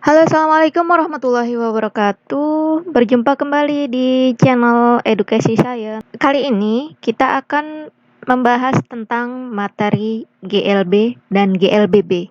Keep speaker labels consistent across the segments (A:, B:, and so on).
A: Halo, assalamualaikum warahmatullahi wabarakatuh. Berjumpa kembali di channel edukasi saya. Kali ini kita akan membahas tentang materi GLB dan GLBB.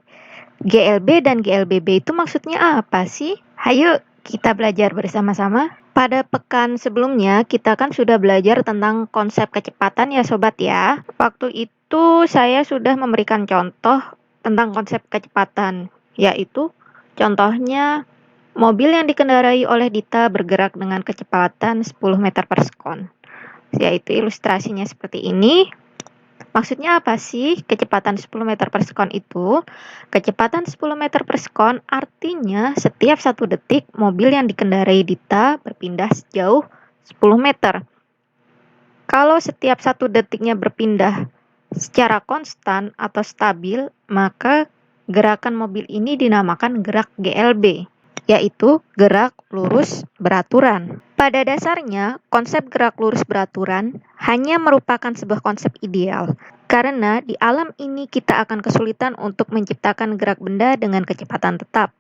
A: GLB dan GLBB itu maksudnya apa sih? Hayo kita belajar bersama-sama. Pada pekan sebelumnya kita kan sudah belajar tentang konsep kecepatan ya sobat ya. Waktu itu saya sudah memberikan contoh tentang konsep kecepatan, yaitu contohnya, mobil yang dikendarai oleh Dita bergerak dengan kecepatan 10 meter per sekon. Yaitu ilustrasinya seperti ini. Maksudnya apa sih kecepatan 10 meter per sekon itu? Kecepatan 10 meter per sekon artinya setiap 1 detik mobil yang dikendarai Dita berpindah sejauh 10 meter. Kalau setiap 1 detiknya berpindah secara konstan atau stabil, maka gerakan mobil ini dinamakan gerak GLB, yaitu gerak lurus beraturan. Pada dasarnya, konsep gerak lurus beraturan hanya merupakan sebuah konsep ideal, karena di alam ini kita akan kesulitan untuk menciptakan gerak benda dengan kecepatan tetap,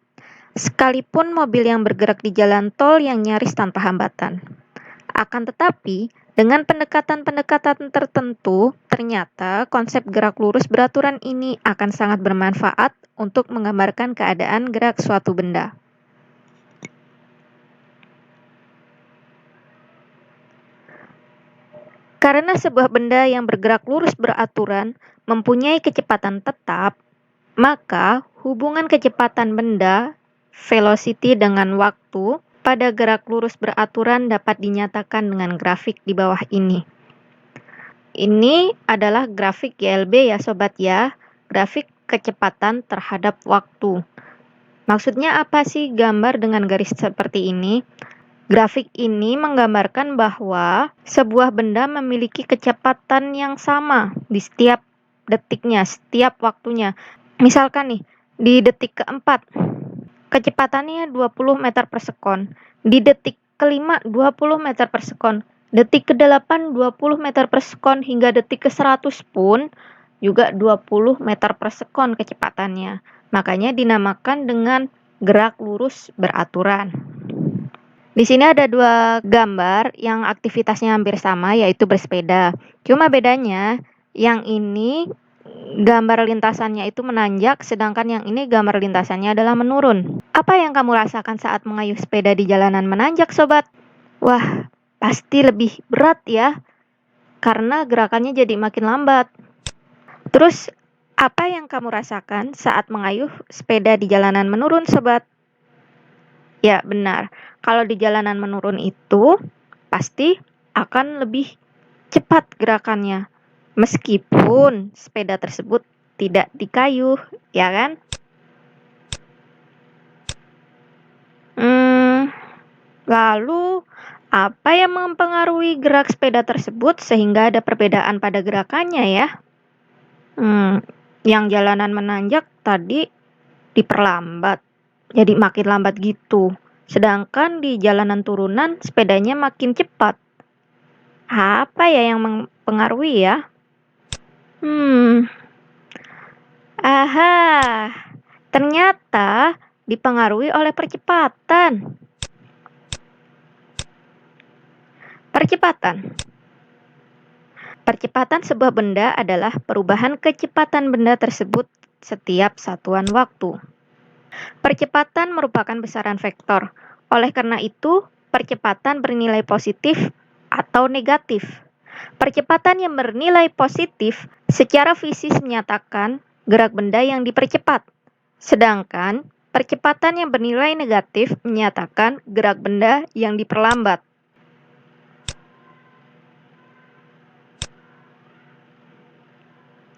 A: sekalipun mobil yang bergerak di jalan tol yang nyaris tanpa hambatan. Akan tetapi, dengan pendekatan-pendekatan tertentu, ternyata konsep gerak lurus beraturan ini akan sangat bermanfaat untuk menggambarkan keadaan gerak suatu benda. Karena sebuah benda yang bergerak lurus beraturan mempunyai kecepatan tetap, maka hubungan kecepatan benda, velocity dengan waktu, pada gerak lurus beraturan dapat dinyatakan dengan grafik di bawah ini. Ini adalah grafik GLB ya sobat ya, grafik kecepatan terhadap waktu. Maksudnya apa sih gambar dengan garis seperti ini? Grafik ini menggambarkan bahwa sebuah benda memiliki kecepatan yang sama di setiap detiknya, setiap waktunya. Misalkan nih, di detik keempat, kecepatannya 20 meter per sekon. Di detik kelima, 20 meter per sekon. Detik ke-8, 20 meter per sekon. Hingga detik ke-100 pun juga 20 meter per sekon kecepatannya. Makanya dinamakan dengan gerak lurus beraturan. Di sini ada dua gambar yang aktivitasnya hampir sama, yaitu bersepeda. Cuma bedanya, yang ini gambar lintasannya itu menanjak, sedangkan yang ini gambar lintasannya adalah menurun. Apa yang kamu rasakan saat mengayuh sepeda di jalanan menanjak, sobat? Wah, pasti lebih berat ya, karena gerakannya jadi makin lambat. Terus, apa yang kamu rasakan saat mengayuh sepeda di jalanan menurun, sobat? Ya, benar. Kalau di jalanan menurun itu, pasti akan lebih cepat gerakannya. Meskipun sepeda tersebut tidak dikayuh, ya kan? Lalu, apa yang mempengaruhi gerak sepeda tersebut sehingga ada perbedaan pada gerakannya ya? Yang jalanan menanjak tadi diperlambat, jadi makin lambat gitu. Sedangkan di jalanan turunan sepedanya makin cepat. Apa ya yang mempengaruhi ya? Aha, ternyata dipengaruhi oleh percepatan. Percepatan sebuah benda adalah perubahan kecepatan benda tersebut setiap satuan waktu. Percepatan merupakan besaran vektor. Oleh karena itu, percepatan bernilai positif atau negatif. Percepatan yang bernilai positif secara fisis menyatakan gerak benda yang dipercepat. Sedangkan percepatan yang bernilai negatif menyatakan gerak benda yang diperlambat.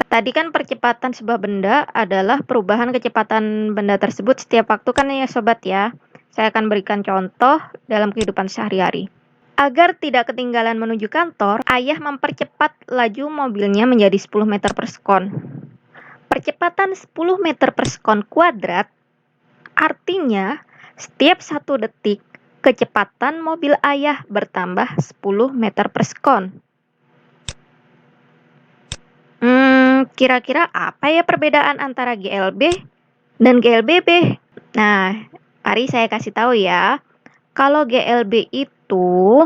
A: Tadi kan percepatan sebuah benda adalah perubahan kecepatan benda tersebut setiap waktu kan ya sobat ya. Saya akan berikan contoh dalam kehidupan sehari-hari. Agar tidak ketinggalan menuju kantor, ayah mempercepat laju mobilnya menjadi 10 meter per sekon. Percepatan 10 meter per sekon kuadrat artinya setiap 1 detik kecepatan mobil ayah bertambah 10 meter per sekon. Kira-kira apa ya perbedaan antara GLB dan GLBB? Nah, Mari saya kasih tahu ya. Kalau GLB itu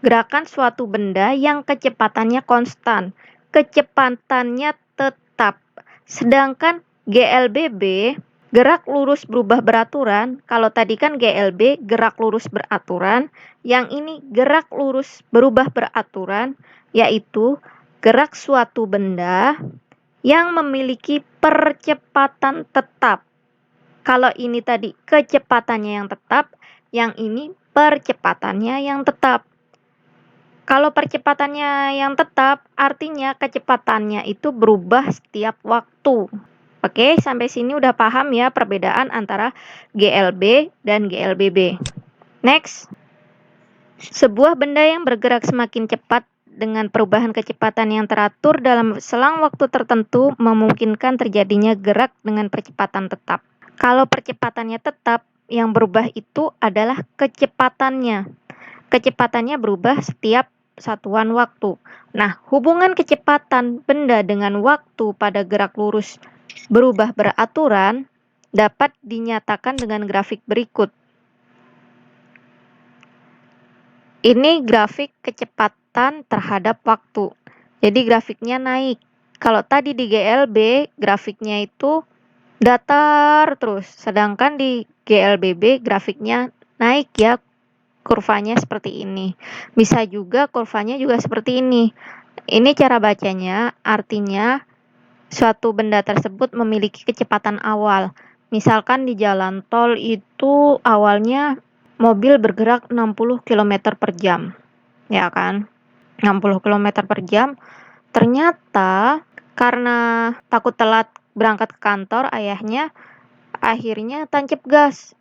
A: gerakan suatu benda yang kecepatannya konstan, kecepatannya tetap. Sedangkan GLBB, gerak lurus berubah beraturan. Kalau tadi kan GLB gerak lurus beraturan, yang ini gerak lurus berubah beraturan, yaitu gerak suatu benda yang memiliki percepatan tetap. Kalau ini tadi kecepatannya yang tetap, yang ini percepatannya yang tetap. Kalau percepatannya yang tetap, artinya kecepatannya itu berubah setiap waktu. Oke, sampai sini udah paham ya perbedaan antara GLB dan GLBB. Next, sebuah benda yang bergerak semakin cepat dengan perubahan kecepatan yang teratur dalam selang waktu tertentu memungkinkan terjadinya gerak dengan percepatan tetap. Kalau percepatannya tetap, yang berubah itu adalah kecepatannya. Kecepatannya berubah setiap satuan waktu. Nah, hubungan kecepatan benda dengan waktu pada gerak lurus berubah beraturan dapat dinyatakan dengan grafik berikut. Ini grafik kecepatan terhadap waktu. Jadi grafiknya naik. Kalau tadi di GLB, grafiknya itu datar terus, sedangkan di GLBB grafiknya naik ya, kurvanya seperti ini. Bisa juga kurvanya juga seperti ini. Ini cara bacanya, artinya suatu benda tersebut memiliki kecepatan awal. Misalkan di jalan tol itu awalnya mobil bergerak 60 km per jam, ya kan? 60 km per jam. Ternyata karena takut telat berangkat ke kantor ayahnya, akhirnya tancap gas.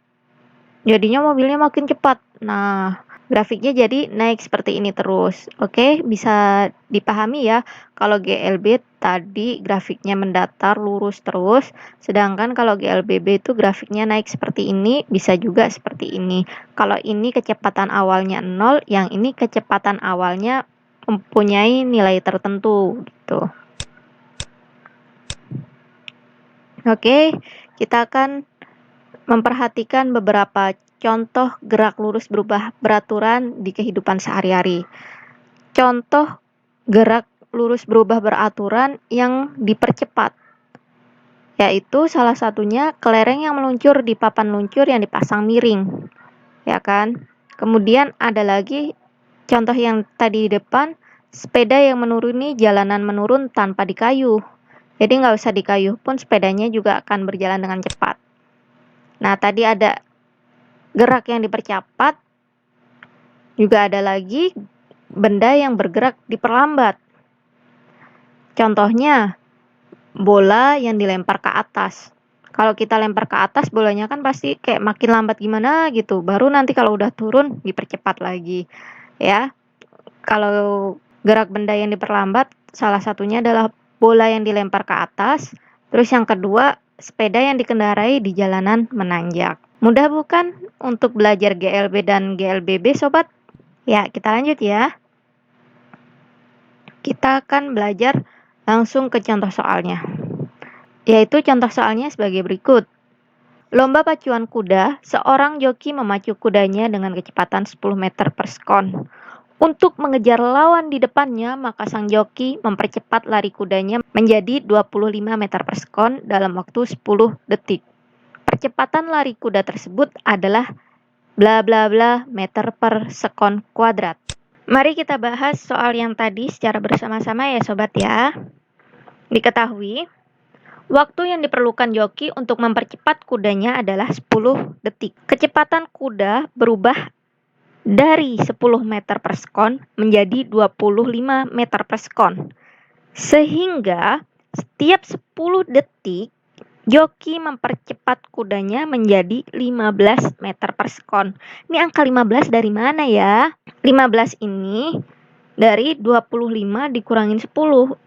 A: Jadinya mobilnya makin cepat. Nah, grafiknya jadi naik seperti ini terus. Oke, bisa dipahami ya. Kalau GLB tadi grafiknya mendatar lurus terus, sedangkan kalau GLBB itu grafiknya naik seperti ini, bisa juga seperti ini. Kalau ini kecepatan awalnya 0, yang ini kecepatan awalnya mempunyai nilai tertentu gitu. Oke, kita akan memperhatikan beberapa contoh gerak lurus berubah beraturan di kehidupan sehari-hari. Contoh gerak lurus berubah beraturan yang dipercepat, yaitu salah satunya kelereng yang meluncur di papan luncur yang dipasang miring, ya kan? Kemudian ada lagi contoh yang tadi di depan, sepeda yang menuruni jalanan menurun tanpa dikayuh. Jadi nggak usah dikayuh pun sepedanya juga akan berjalan dengan cepat. Nah, tadi ada gerak yang dipercepat, juga ada lagi benda yang bergerak diperlambat. Contohnya, bola yang dilempar ke atas. Kalau kita lempar ke atas, bolanya kan pasti kayak makin lambat gimana gitu. Baru nanti kalau udah turun, dipercepat lagi. Ya, kalau gerak benda yang diperlambat, salah satunya adalah bola yang dilempar ke atas. Terus yang kedua, sepeda yang dikendarai di jalanan menanjak. Mudah bukan untuk belajar GLB dan GLBB, sobat? Ya, kita lanjut ya. Kita akan belajar langsung ke contoh soalnya. Yaitu contoh soalnya sebagai berikut. Lomba pacuan kuda, seorang joki memacu kudanya dengan kecepatan 10 meter per sekon. Untuk mengejar lawan di depannya, maka sang joki mempercepat lari kudanya menjadi 25 meter per sekon dalam waktu 10 detik. Percepatan lari kuda tersebut adalah bla bla bla meter per sekon kuadrat. Mari kita bahas soal yang tadi secara bersama-sama ya sobat ya. Diketahui, waktu yang diperlukan joki untuk mempercepat kudanya adalah 10 detik. Kecepatan kuda berubah dari 10 meter per sekon menjadi 25 meter per sekon. Sehingga setiap 10 detik joki mempercepat kudanya menjadi 15 meter per sekon. Ini angka 15 dari mana ya? 15 ini dari 25 dikurangin 10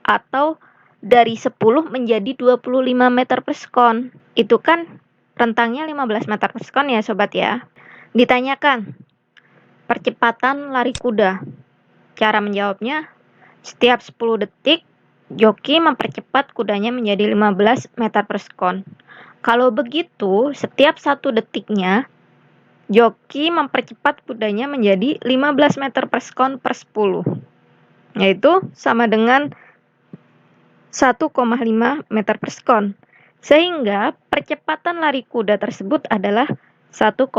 A: atau dari 10 menjadi 25 meter per sekon. Itu kan rentangnya 15 meter per sekon ya sobat ya. Ditanyakan percepatan lari kuda. Cara menjawabnya, setiap 10 detik, joki mempercepat kudanya menjadi 15 meter per sekon. Kalau begitu, setiap 1 detiknya, joki mempercepat kudanya menjadi 15 meter per sekon per 10, yaitu sama dengan 1,5 meter per sekon. Sehingga percepatan lari kuda tersebut adalah 1,5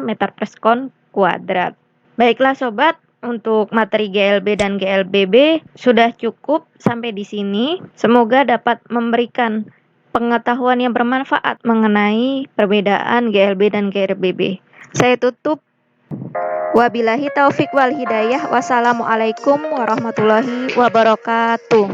A: meter per sekon kuadrat. Baiklah sobat, untuk materi GLB dan GLBB sudah cukup sampai di sini. Semoga dapat memberikan pengetahuan yang bermanfaat mengenai perbedaan GLB dan GLBB. Saya tutup. Wabillahi taufik wal hidayah. Wassalamualaikum warahmatullahi wabarakatuh.